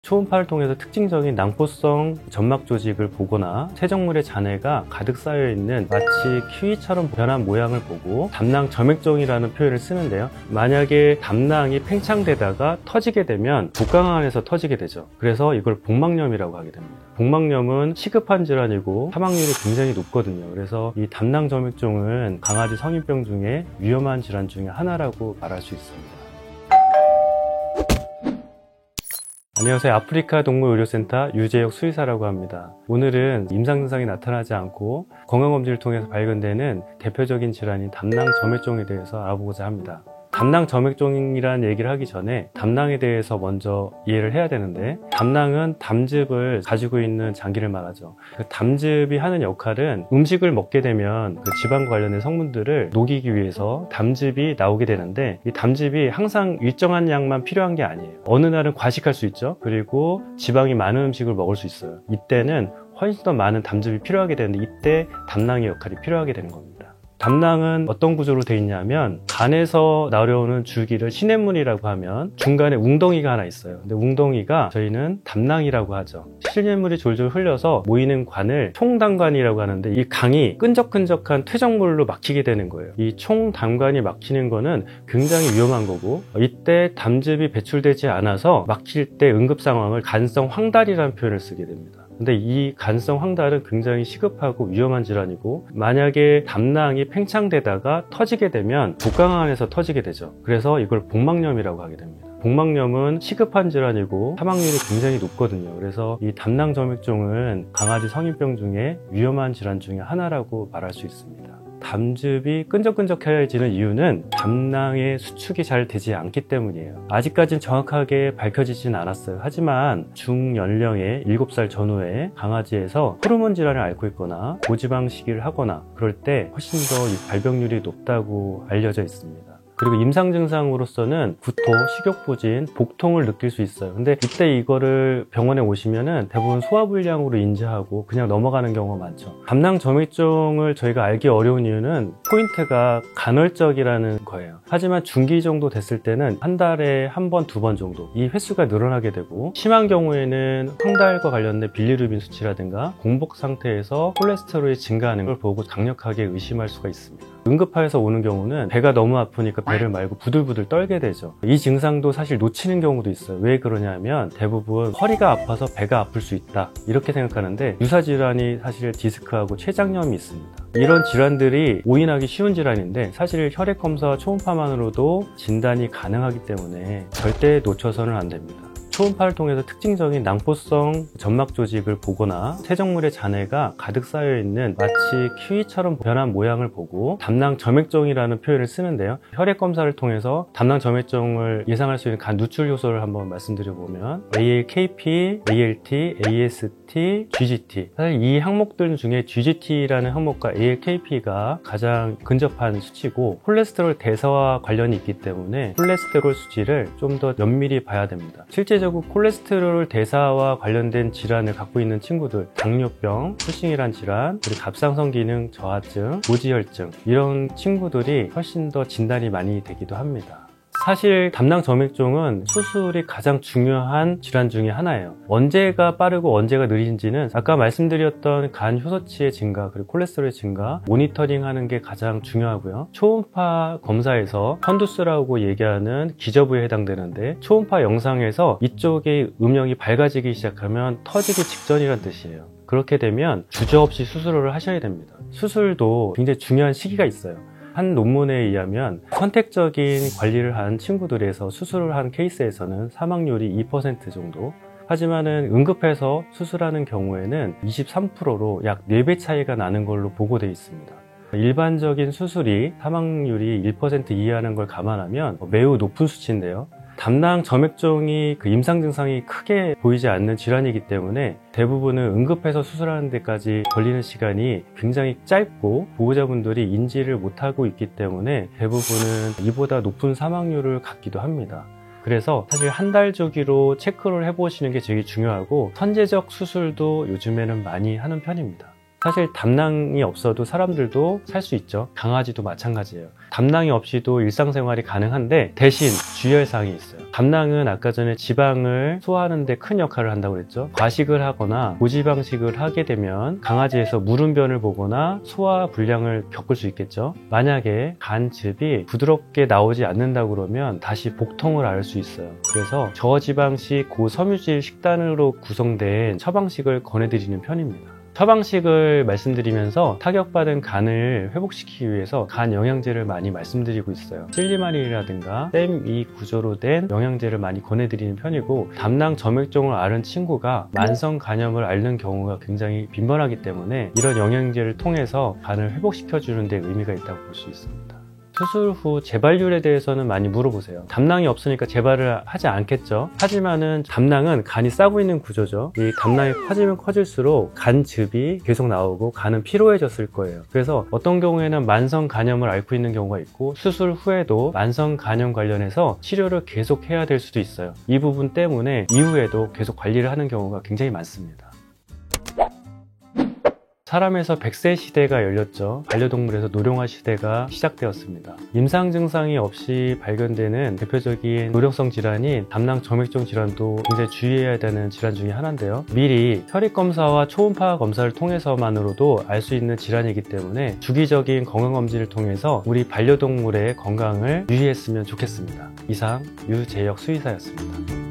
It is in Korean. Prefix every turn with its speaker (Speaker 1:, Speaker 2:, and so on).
Speaker 1: 초음파를 통해서 특징적인 낭포성 점막 조직을 보거나 쇠정물의 잔해가 가득 쌓여 있는 마치 키위처럼 변한 모양을 보고 담낭 점액종이라는 표현을 쓰는데요. 만약에 담낭이 팽창되다가 터지게 되면 복강안에서 터지게 되죠. 그래서 이걸 복막염이라고 하게 됩니다. 복막염은 시급한 질환이고 사망률이 굉장히 높거든요. 그래서 이 담낭 점액종은 강아지 성인병 중에 위험한 질환 중에 하나라고 말할 수 있습니다. 안녕하세요. 아프리카 동물의료센터 유재혁 수의사라고 합니다. 오늘은 임상 증상이 나타나지 않고 건강검진을 통해서 발견되는 대표적인 질환인 담낭 점액종에 대해서 알아보고자 합니다. 담낭 점액종이라는 얘기를 하기 전에 담낭에 대해서 먼저 이해를 해야 되는데, 담낭은 담즙을 가지고 있는 장기를 말하죠. 그 담즙이 하는 역할은 음식을 먹게 되면 그 지방과 관련된 성분들을 녹이기 위해서 담즙이 나오게 되는데, 이 담즙이 항상 일정한 양만 필요한 게 아니에요. 어느 날은 과식할 수 있죠. 그리고 지방이 많은 음식을 먹을 수 있어요. 이때는 훨씬 더 많은 담즙이 필요하게 되는데, 이때 담낭의 역할이 필요하게 되는 겁니다. 담낭은 어떤 구조로 되어 있냐면, 간에서 나려오는 줄기를 시냇물이라고 하면 중간에 웅덩이가 하나 있어요. 근데 웅덩이가 저희는 담낭이라고 하죠. 시냇물이 졸졸 흘려서 모이는 관을 총담관이라고 하는데, 이 강이 끈적끈적한 퇴적물로 막히게 되는 거예요. 이 총담관이 막히는 거는 굉장히 위험한 거고, 이때 담즙이 배출되지 않아서 막힐 때 응급 상황을 간성 황달이라는 표현을 쓰게 됩니다. 근데 이 간성 황달은 굉장히 시급하고 위험한 질환이고, 만약에 담낭이 팽창되다가 터지게 되면 복강안에서 터지게 되죠. 그래서 이걸 복막염이라고 하게 됩니다. 복막염은 시급한 질환이고 사망률이 굉장히 높거든요. 그래서 이 담낭 점액종은 강아지 성인병 중에 위험한 질환 중에 하나라고 말할 수 있습니다. 담즙이 끈적끈적해지는 이유는 담낭의 수축이 잘 되지 않기 때문이에요. 아직까지는 정확하게 밝혀지진 않았어요. 하지만 중연령의 7살 전후의 강아지에서 호르몬 질환을 앓고 있거나 고지방 식이를 하거나 그럴 때 훨씬 더 이 발병률이 높다고 알려져 있습니다. 그리고 임상 증상으로서는 구토, 식욕부진, 복통을 느낄 수 있어요. 근데 이때 이거를 병원에 오시면은 대부분 소화불량으로 인지하고 그냥 넘어가는 경우가 많죠. 담낭 점액종을 저희가 알기 어려운 이유는 포인트가 간헐적이라는 거예요. 하지만 중기 정도 됐을 때는 한 달에 한 번, 두 번 정도 이 횟수가 늘어나게 되고, 심한 경우에는 황달과 관련된 빌리루빈 수치라든가 공복 상태에서 콜레스테롤이 증가하는 걸 보고 강력하게 의심할 수가 있습니다. 응급하에서 오는 경우는 배가 너무 아프니까 배를 말고 부들부들 떨게 되죠. 이 증상도 사실 놓치는 경우도 있어요. 왜 그러냐면 대부분 허리가 아파서 배가 아플 수 있다 이렇게 생각하는데, 유사질환이 사실 디스크하고 췌장염이 있습니다. 이런 질환들이 오인하기 쉬운 질환인데 사실 혈액검사와 초음파만으로도 진단이 가능하기 때문에 절대 놓쳐서는 안 됩니다. 초음파를 통해서 특징적인 낭포성 점막 조직을 보거나 쇠정물의 잔해가 가득 쌓여 있는 마치 키위처럼 변한 모양을 보고 담낭 점액종이라는 표현을 쓰는데요. 혈액 검사를 통해서 담낭 점액종을 예상할 수 있는 간 누출 요소를 한번 말씀드려보면 ALKP, ALT, AST, GGT. 사실 이 항목들 중에 GGT라는 항목과 ALKP가 가장 근접한 수치고, 콜레스테롤 대사와 관련이 있기 때문에 콜레스테롤 수치를 좀 더 면밀히 봐야 됩니다. 실제적으로 콜레스테롤 대사와 관련된 질환을 갖고 있는 친구들, 당뇨병, 쿠싱이란 질환, 그리고 갑상선 기능 저하증, 고지혈증, 이런 친구들이 훨씬 더 진단이 많이 되기도 합니다. 사실 담낭 점액종은 수술이 가장 중요한 질환 중에 하나예요. 언제가 빠르고 언제가 느린지는 아까 말씀드렸던 간 효소치의 증가, 그리고 콜레스테롤의 증가, 모니터링 하는 게 가장 중요하고요. 초음파 검사에서 펀두스라고 얘기하는 기저부에 해당되는데, 초음파 영상에서 이쪽의 음영이 밝아지기 시작하면 터지기 직전이란 뜻이에요. 그렇게 되면 주저없이 수술을 하셔야 됩니다. 수술도 굉장히 중요한 시기가 있어요. 한 논문에 의하면 선택적인 관리를 한 친구들에서 수술을 한 케이스에서는 사망률이 2% 정도, 하지만은 응급해서 수술하는 경우에는 23%로 약 4배 차이가 나는 걸로 보고되어 있습니다. 일반적인 수술이 사망률이 1% 이하는 걸 감안하면 매우 높은 수치인데요. 담낭 점액종이 그 임상 증상이 크게 보이지 않는 질환이기 때문에 대부분은 응급해서 수술하는 데까지 걸리는 시간이 굉장히 짧고, 보호자분들이 인지를 못하고 있기 때문에 대부분은 이보다 높은 사망률을 갖기도 합니다. 그래서 사실 한 달 주기로 체크를 해보시는 게 되게 중요하고, 선제적 수술도 요즘에는 많이 하는 편입니다. 사실 담낭이 없어도 사람들도 살 수 있죠. 강아지도 마찬가지예요. 담낭이 없이도 일상생활이 가능한데 대신 주의사항이 있어요. 담낭은 아까 전에 지방을 소화하는 데 큰 역할을 한다고 그랬죠. 과식을 하거나 고지방식을 하게 되면 강아지에서 물운변을 보거나 소화 불량을 겪을 수 있겠죠. 만약에 간즙이 부드럽게 나오지 않는다고 그러면 다시 복통을 앓을 수 있어요. 그래서 저지방식 고섬유질 식단으로 구성된 처방식을 권해드리는 편입니다. 처방식을 말씀드리면서 타격받은 간을 회복시키기 위해서 간 영양제를 많이 말씀드리고 있어요. 실리마린이라든가 댐2 구조로 된 영양제를 많이 권해드리는 편이고, 담낭 점액종을 앓은 친구가 만성 간염을 앓는 경우가 굉장히 빈번하기 때문에 이런 영양제를 통해서 간을 회복시켜주는 데 의미가 있다고 볼 수 있습니다. 수술 후 재발률에 대해서는 많이 물어보세요. 담낭이 없으니까 재발을 하지 않겠죠. 하지만은 담낭은 간이 싸고 있는 구조죠. 이 담낭이 커지면 커질수록 간즙이 계속 나오고 간은 피로해졌을 거예요. 그래서 어떤 경우에는 만성 간염을 앓고 있는 경우가 있고, 수술 후에도 만성 간염 관련해서 치료를 계속 해야 될 수도 있어요. 이 부분 때문에 이후에도 계속 관리를 하는 경우가 굉장히 많습니다. 사람에서 100세 시대가 열렸죠. 반려동물에서 노령화 시대가 시작되었습니다. 임상 증상이 없이 발견되는 대표적인 노령성 질환인 담낭 점액종 질환도 굉장히 주의해야 되는 질환 중에 하나인데요. 미리 혈액검사와 초음파 검사를 통해서만으로도 알 수 있는 질환이기 때문에 주기적인 건강검진을 통해서 우리 반려동물의 건강을 유의했으면 좋겠습니다. 이상 유재혁 수의사였습니다.